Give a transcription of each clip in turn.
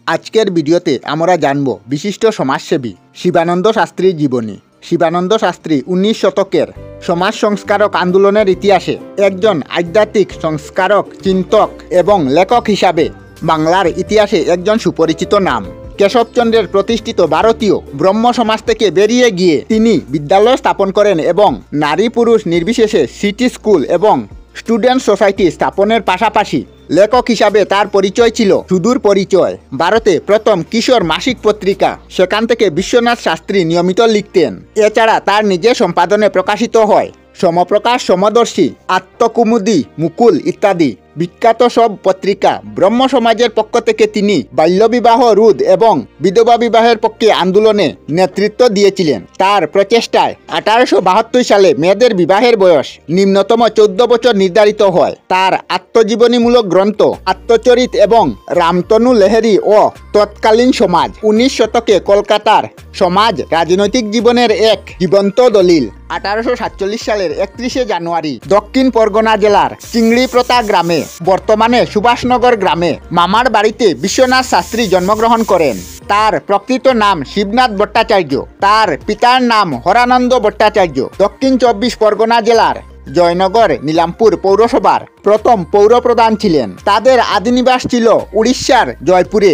আজকের ভিডিওতে আমরা জানব বিশিষ্ট সমাজসেবী শিবানন্দ শাস্ত্রীর জীবনী। শিবানন্দ শাস্ত্রী 19 শতকের সমাজ সংস্কারক আন্দোলনের ইতিহাসে একজন আধ্যাত্মিক সংস্কারক, চিন্তক এবং লেখক হিসাবে বাংলার ইতিহাসে একজন সুপরিচিত নাম। কেশবচন্দ্রের প্রতিষ্ঠিত ভারতীয় ব্রহ্ম সমাজ থেকে বেরিয়ে গিয়ে তিনি বিদ্যালয় স্থাপন করেন এবং নারী পুরুষ নির্বিশেষে সিটি স্কুল এবং স্টুডেন্ট সোসাইটি স্থাপনের পাশাপাশি লেখক হিসাবে তার পরিচয় ছিল সুদূর পরিচয়। ভারতে প্রথম কিশোর মাসিক পত্রিকা, সেখান থেকে বিশ্বনাথ শাস্ত্রী নিয়মিত লিখতেন। এছাড়া তার নিজের সম্পাদনে প্রকাশিত হয় সমপ্রকাশ, সমদর্শী, আত্মকুমুদি, মুকুল ইত্যাদি বিখ্যাত সব পত্রিকা। ব্রহ্ম সমাজের পক্ষ থেকে তিনি বাল্যবিবাহ রোধ এবং বিধবা বিবাহের পক্ষে আন্দোলনে নেতৃত্ব দিয়েছিলেন। তার প্রচেষ্টায় 1872 সালে মেয়েদের বিবাহের বয়স নিম্নতম 14 বছর নির্ধারিত হয়। তার আত্মজীবনীমূলক গ্রন্থ আত্মচরিত এবং রামতনু লেহেরি ও তৎকালীন সমাজ 19 শতকে কলকাতার সমাজ রাজনৈতিক জীবনের এক জীবন্ত দলিল। 1847 সালের 31 জানুয়ারি দক্ষিণ পরগনা জেলার চিংড়িপ্রতা গ্রামে, বর্তমানে সুভাষনগর গ্রামে, মামার বাড়িতে বিশ্বনাথ শাস্ত্রী জন্মগ্রহণ করেন। তার প্রকৃত নাম শিবনাথ ভট্টাচার্য। তার পিতার নাম হরানন্দ ভট্টাচার্য। দক্ষিণ 24 পরগনা জেলার জয়নগর নীলামপুর পৌরসভার প্রথম পৌরপ্রধান ছিলেন। তাদের আদিনিবাস ছিল উড়িষ্যার জয়পুরে।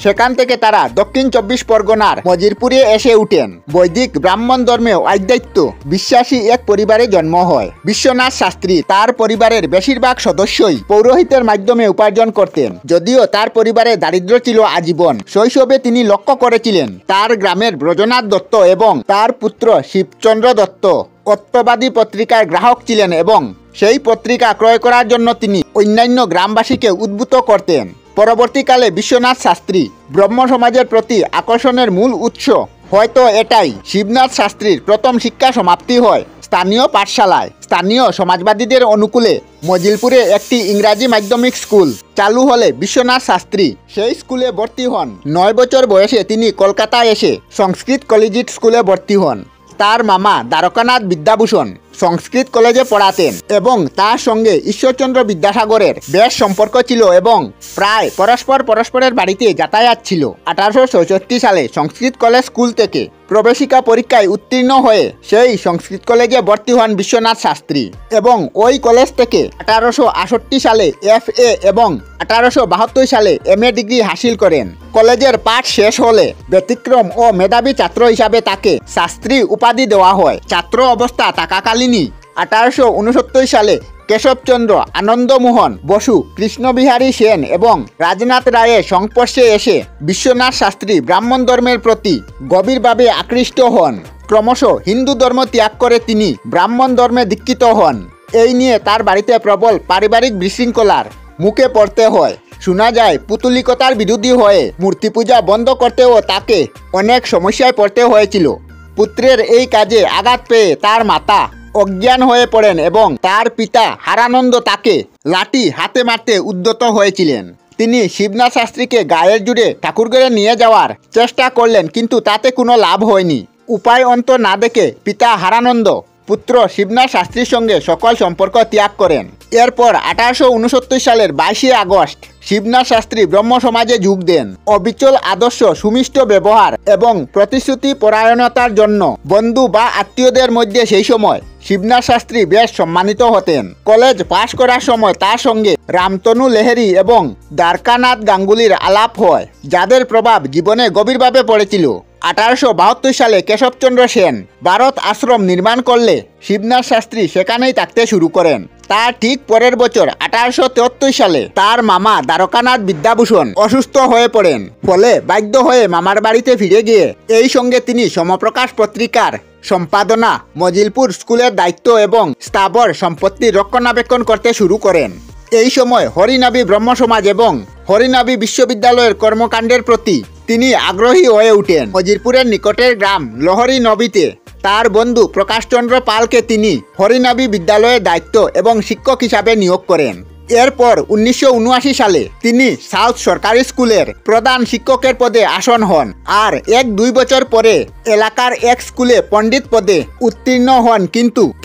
সেখান থেকে তারা দক্ষিণ 24 পরগনার মজিরপুরে এসে উঠেন। বৈদিক ব্রাহ্মণ ধর্মে আধ্যাত্ম বিশ্বাসী এক পরিবারে জন্ম হয় বিশ্বনাথ শাস্ত্রী। তার পরিবারের বেশিরভাগ সদস্যই পৌরোহিতের মাধ্যমে উপার্জন করতেন, যদিও তার পরিবারে দারিদ্র্য ছিল আজীবন। শৈশবে তিনি লক্ষ্য করেছিলেন তার গ্রামের ব্রজনাথ দত্ত এবং তার পুত্র শিবচন্দ্র দত্ত অত্যবাদী পত্রিকার গ্রাহক ছিলেন এবং সেই পত্রিকা ক্রয় করার জন্য তিনি অন্যান্য গ্রামবাসীকে উদ্বুদ্ধ করতেন। পরবর্তীকালে বিশ্বনাথ শাস্ত্রী ব্রহ্ম সমাজের প্রতি আকর্ষণের মূল উৎস হয়তো এটাই। শিবনাথ শাস্ত্রীর প্রথম শিক্ষা সমাপ্তি হয় স্থানীয় পাঠশালায়। স্থানীয় সমাজবাদীদের অনুকূলে মজিলপুরে একটি ইংরাজি মাধ্যমিক স্কুল চালু হলে বিশ্বনাথ শাস্ত্রী সেই স্কুলে ভর্তি হন। 9 বছর বয়সে তিনি কলকাতায় এসে সংস্কৃত কলেজিয়েট স্কুলে ভর্তি হন। তার মামা দ্বারকানাথ বিদ্যাভূষণ সংস্কৃত কলেজে পড়াতেন এবং তার সঙ্গে ঈশ্বরচন্দ্র বিদ্যাসাগরের বেশ সম্পর্ক ছিল এবং প্রায় পরস্পরের বাড়িতে যাতায়াত ছিল। 1864 সালে সংস্কৃত কলেজ স্কুল থেকে প্রবেশিকা পরীক্ষায় উত্তীর্ণ হয়ে সেই সংস্কৃত কলেজে ভর্তি হন বিশ্বনাথ শাস্ত্রী এবং ওই কলেজ থেকে 1868 সালে FA এবং 1872 সালে MA ডিগ্রি হাসিল করেন। কলেজের পাঠ শেষ হলে ব্যতিক্রম ও মেধাবী ছাত্র হিসাবে তাকে শাস্ত্রী উপাধি দেওয়া হয়। ছাত্র অবস্থা থাকাকালীনই 1869 সালে কেশবচন্দ্র, আনন্দমোহন বসু, কৃষ্ণবিহারী সেন এবং রাজনাথ রায়ের সংস্পর্শে এসে বিশ্বনাথ শাস্ত্রী ব্রাহ্মণ ধর্মের প্রতি গভীরভাবে আকৃষ্ট হন। ক্রমশ হিন্দু ধর্ম ত্যাগ করে তিনি ব্রাহ্মণ ধর্মে দীক্ষিত হন। এই নিয়ে তার বাড়িতে প্রবল পারিবারিক বিশৃঙ্খলার মুখে পড়তে হয়। শোনা যায় পুতুলিকতার বিরোধী হয়ে মূর্তি পূজা বন্ধ করতেও তাকে অনেক সমস্যায় পড়তে হয়েছিল। পুত্রের এই কাজে আঘাত পেয়ে তার মাতা অজ্ঞান হয়ে পড়েন এবং তার পিতা হারানন্দ তাকে লাঠি হাতে মারতে উদ্যত হয়েছিলেন। তিনি শিবনাথ শাস্ত্রীকে গায়ের জুড়ে ঠাকুরঘরে নিয়ে যাওয়ার চেষ্টা করলেন, কিন্তু তাতে কোনো লাভ হয়নি। উপায় অন্ত না দেখে পিতা হারানন্দ পুত্র শিবনাথ শাস্ত্রীর সঙ্গে সকল সম্পর্ক ত্যাগ করেন। এরপর 1869 সালের 22 আগস্ট শিবনাথ শাস্ত্রী ব্রহ্ম সমাজে যোগ দেন। অবিচল আদর্শ, সুমিষ্ট ব্যবহার এবং প্রতিশ্রুতি পরায়ণতার জন্য বন্ধু বা আত্মীয়দের মধ্যে সেই সময় শিবনাথ শাস্ত্রী বেশ সম্মানিত হতেন। কলেজ পাশ করার সময় তার সঙ্গে রামতনু লেহেরি এবং দ্বারকানাথ গাঙ্গুলির আলাপ হয়, যাদের প্রভাব জীবনে গভীরভাবে পড়েছিল। 1872 সালে কেশবচন্দ্র সেন ভারত আশ্রম নির্মাণ করলে শিবনাথ শাস্ত্রী সেখানেই থাকতে শুরু করেন। তার ঠিক পরের বছর 1873 সালে তার মামা দ্বারকানাথ বিদ্যাভূষণ অসুস্থ হয়ে পড়েন। ফলে বাধ্য হয়ে মামার বাড়িতে ফিরে গিয়ে এই সঙ্গে তিনি সমপ্রকাশ পত্রিকার সম্পাদনা, মজিলপুর স্কুলের দায়িত্ব এবং স্থাবর সম্পত্তি রক্ষণাবেক্ষণ করতে শুরু করেন। এই সময় হরিনাবি ব্রহ্ম সমাজ এবং হরিনাবি বিশ্ববিদ্যালয়ের কর্মকাণ্ডের প্রতি তিনি আগ্রহী হয়ে উঠেন। মজিরপুরের নিকটের গ্রাম লহরি নবীতে তার বন্ধু প্রকাশচন্দ্র পালকে তিনি হরিনাবি বিদ্যালয়ের দায়িত্ব এবং শিক্ষক হিসাবে নিয়োগ করেন। এরপর 1979 সালে তিনি সাউথ সরকারি স্কুলের প্রধান শিক্ষকের পদে আসন হন আর 1-2 বছর পরে এলাকার এক স্কুলে পণ্ডিত পদে উত্তীর্ণ হন।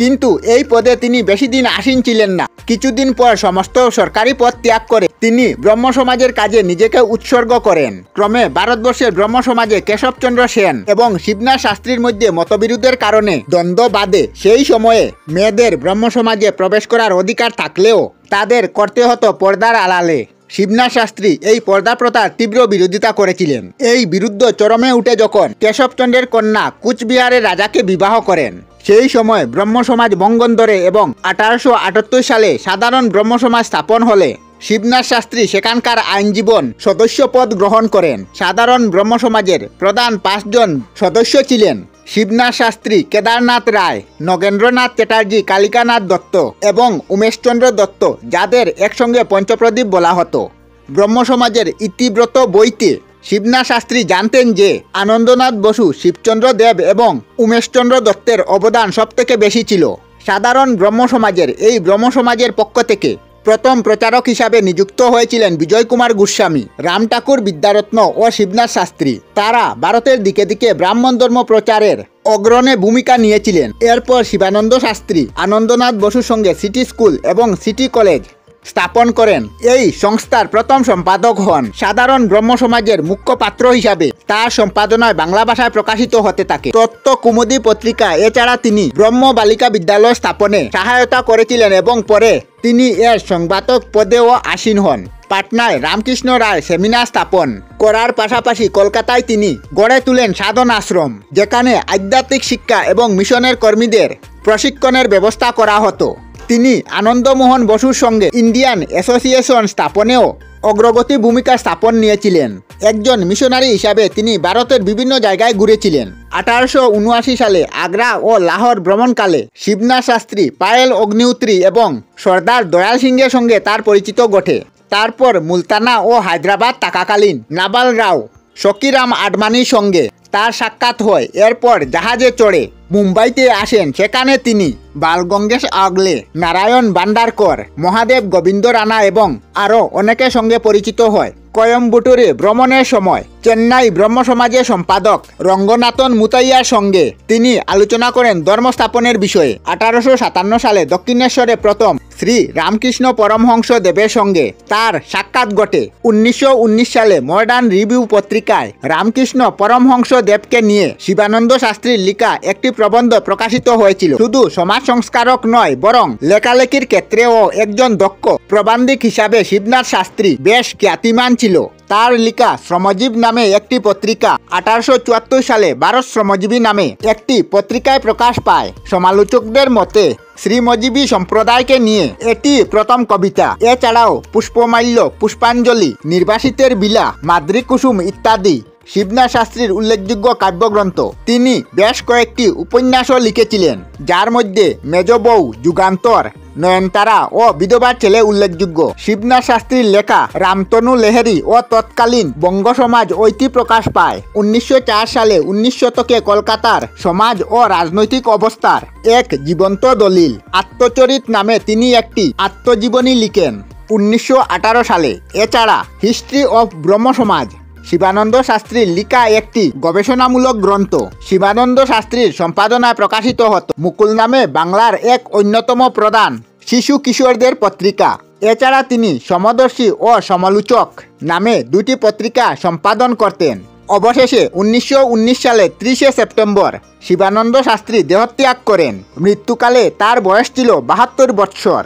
কিন্তু এই পদে তিনি বেশি দিন আসীন ছিলেন না। কিছুদিন পর সমস্ত সরকারি পদ ত্যাগ করে তিনি ব্রহ্ম সমাজের কাজে নিজেকে উৎসর্গ করেন। ক্রমে ভারতবর্ষের ব্রহ্ম সমাজে কেশবচন্দ্র সেন এবং শিবনাথ শাস্ত্রীর মধ্যে মতবিরোধের কারণে দ্বন্দ্ব বাধে। সেই সময়ে মেয়েদের ব্রহ্ম সমাজে প্রবেশ করার অধিকার থাকলেও তাদের করতে হতো পর্দার আড়ালে। শিবনাথ শাস্ত্রী এই পর্দা প্রথার তীব্র বিরোধিতা করেছিলেন। এই বিরুদ্ধ চরমে উঠে যখন কেশবচন্দ্রের কন্যা কুচবিহারের রাজাকে বিবাহ করেন, সেই সময় ব্রহ্ম সমাজ ভঙ্গন ধরে এবং 1878 সালে সাধারণ ব্রহ্ম সমাজ স্থাপন হলে শিবনাথ শাস্ত্রী সেখানকার আইনজীবন সদস্য পদ গ্রহণ করেন। সাধারণ ব্রহ্ম সমাজের প্রধান 5 জন সদস্য ছিলেন শিবনাথ শাস্ত্রী, কেদারনাথ রায়, নগেন্দ্রনাথ চ্যাটার্জি, কালিকানাথ দত্ত এবং উমেশচন্দ্র দত্ত, যাদের একসঙ্গে পঞ্চপ্রদীপ বলা হতো। ব্রহ্ম সমাজের ইতিব্রত বইতে শিবনাথ শাস্ত্রী জানতেন যে আনন্দনাথ বসু, শিবচন্দ্র দেব এবং উমেশচন্দ্র দত্তের অবদান সবথেকে বেশি ছিল। সাধারণ ব্রহ্ম সমাজের এই ব্রহ্ম সমাজের পক্ষ থেকে প্রথম প্রচারক হিসাবে নিযুক্ত হয়েছিলেন বিজয় কুমার গোস্বামী, রাম ঠাকুর বিদ্যারত্ন ও শিবনাথ শাস্ত্রী। তারা ভারতের দিকে দিকে ব্রাহ্মণ ধর্ম প্রচারের অগ্রণী ভূমিকা নিয়েছিলেন। এরপর শিবানন্দ শাস্ত্রী আনন্দনাথ বসুর সঙ্গে সিটি স্কুল এবং সিটি কলেজ স্থাপন করেন। এই সংস্থার প্রথম সম্পাদক হন। সাধারণ ব্রহ্ম সমাজের মুখ্য পাত্র হিসাবে তার সম্পাদনায় বাংলা ভাষায় প্রকাশিত হতে থাকে তত্ত্ব কুমুদি পত্রিকা। এছাড়া তিনি ব্রহ্ম বালিকা বিদ্যালয় স্থাপনে সহায়তা করেছিলেন এবং পরে তিনি এর সংবাদক পদেও আসীন হন। পাটনায় রামকৃষ্ণ রায় সেমিনার স্থাপন করার পাশাপাশি কলকাতায় তিনি গড়ে তুলেন সাধন আশ্রম, যেখানে আধ্যাত্মিক শিক্ষা এবং মিশনের কর্মীদের প্রশিক্ষণের ব্যবস্থা করা হতো। তিনি আনন্দমোহন বসুর সঙ্গে ইন্ডিয়ান অ্যাসোসিয়েশন স্থাপনেও অগ্রগতি ভূমিকা স্থাপন নিয়েছিলেন। একজন মিশনারি হিসাবে তিনি ভারতের বিভিন্ন জায়গায় ঘুরেছিলেন। 1879 সালে আগ্রা ও লাহোর ভ্রমণকালে শিবনাথ শাস্ত্রী, পায়েল অগ্নিহোত্রী এবং সর্দার দয়াল সিংহের সঙ্গে তার পরিচিত ঘটে। তারপর মুলতানা ও হায়দ্রাবাদ থাকাকালীন নাবাল রাও শকিরাম আডমানির সঙ্গে তার সাক্ষাৎ হয়। এরপর জাহাজে চড়ে মুম্বাইতে আসেন। সেখানে তিনি বালগঙ্গেশ আগলে, নারায়ণ ভান্ডারকর, মহাদেব গোবিন্দ রানা এবং আরও অনেকের সঙ্গে পরিচিত হয়। কোয়েম্বাটুরে ভ্রমণের সময় চেন্নাই ব্রহ্ম সমাজের সম্পাদক রঙ্গনাথন মুতাইয়ার সঙ্গে তিনি আলোচনা করেন ধর্ম স্থাপনের বিষয়ে। 1857 সালে দক্ষিণেশ্বরে প্রথম শ্রী রামকৃষ্ণ পরমহংস দেবের সঙ্গে তার সাক্ষাৎ ঘটে। 1919 সালে মডার্ন রিভিউ পত্রিকায় রামকৃষ্ণ পরমহংস দেবকে নিয়ে শিবানন্দ শাস্ত্রীর লেখা একটি প্রবন্ধ প্রকাশিত হয়েছিল। শুধু সমাজ সংস্কারক নয়, বরং লেখালেখির ক্ষেত্রেও একজন দক্ষ প্রবন্ধিক হিসাবে শিবনাথ শাস্ত্রী বেশ খ্যাতিমান ছিল। তার লেখা শ্রমজীব নামে একটি পত্রিকা 1874 সালে ভারত শ্রমজীবী নামে একটি পত্রিকায় প্রকাশ পায়। সমালোচকদের মতে শ্রীমজীবী সম্প্রদায়কে নিয়ে এটি প্রথম কবিতা। এছাড়াও পুষ্পমাল্য, পুষ্পাঞ্জলি, নির্বাসিতের বিলা, মাদ্রিকুসুম ইত্যাদি শিবনাথ শাস্ত্রীর উল্লেখযোগ্য কাব্যগ্রন্থ। তিনি বেশ কয়েকটি উপন্যাসও লিখেছিলেন, যার মধ্যে মেজ বউ, যুগান্তর, নয়নতারা ও বিধবার ছেলে উল্লেখযোগ্য। শিবনাথ শাস্ত্রীর লেখা রামতনু লেহেরি ও তৎকালীন বঙ্গ সমাজ ঐতি প্রকাশ পায়। 1904 সালে 19 শতকে কলকাতার সমাজ ও রাজনৈতিক অবস্থার এক জীবন্ত দলিল আত্মচরিত নামে তিনি একটি আত্মজীবনী লিখেন 1918 সালে। এছাড়া হিস্ট্রি অফ ব্রহ্ম সমাজ শিবানন্দ শাস্ত্রীর লেখা একটি গবেষণামূলক গ্রন্থ শিবানন্দ শাস্ত্রীর সম্পাদনায় প্রকাশিত হতো। মুকুল নামে বাংলার এক অন্যতম প্রধান শিশু কিশোরদের পত্রিকা। এছাড়া তিনি সমদর্শী ও সমালোচক নামে দুটি পত্রিকা সম্পাদন করতেন। অবশেষে 1919 সালে 30 সেপ্টেম্বর শিবানন্দ শাস্ত্রী দেহত্যাগ করেন। মৃত্যুকালে তার বয়স ছিল 72 বৎসর।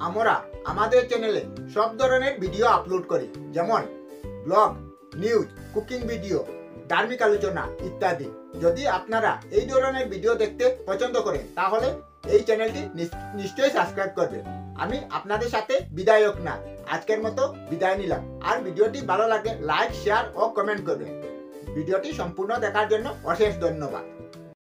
আমরা আমাদের চ্যানেলে সব ধরনের ভিডিও আপলোড করি, যেমন ব্লগ, নিউজ, কুকিং ভিডিও, ধার্মিক আলোচনা ইত্যাদি। যদি আপনারা এই ধরনের ভিডিও দেখতে পছন্দ করেন তাহলে এই চ্যানেলটি নিশ্চয়ই সাবস্ক্রাইব করবেন। আমি আপনাদের সাথে বিদায়ক না, আজকের মতো বিদায় নিলাম। আর ভিডিওটি ভালো লাগে লাইক, শেয়ার ও কমেন্ট করবেন। ভিডিওটি সম্পূর্ণ দেখার জন্য অশেষ ধন্যবাদ।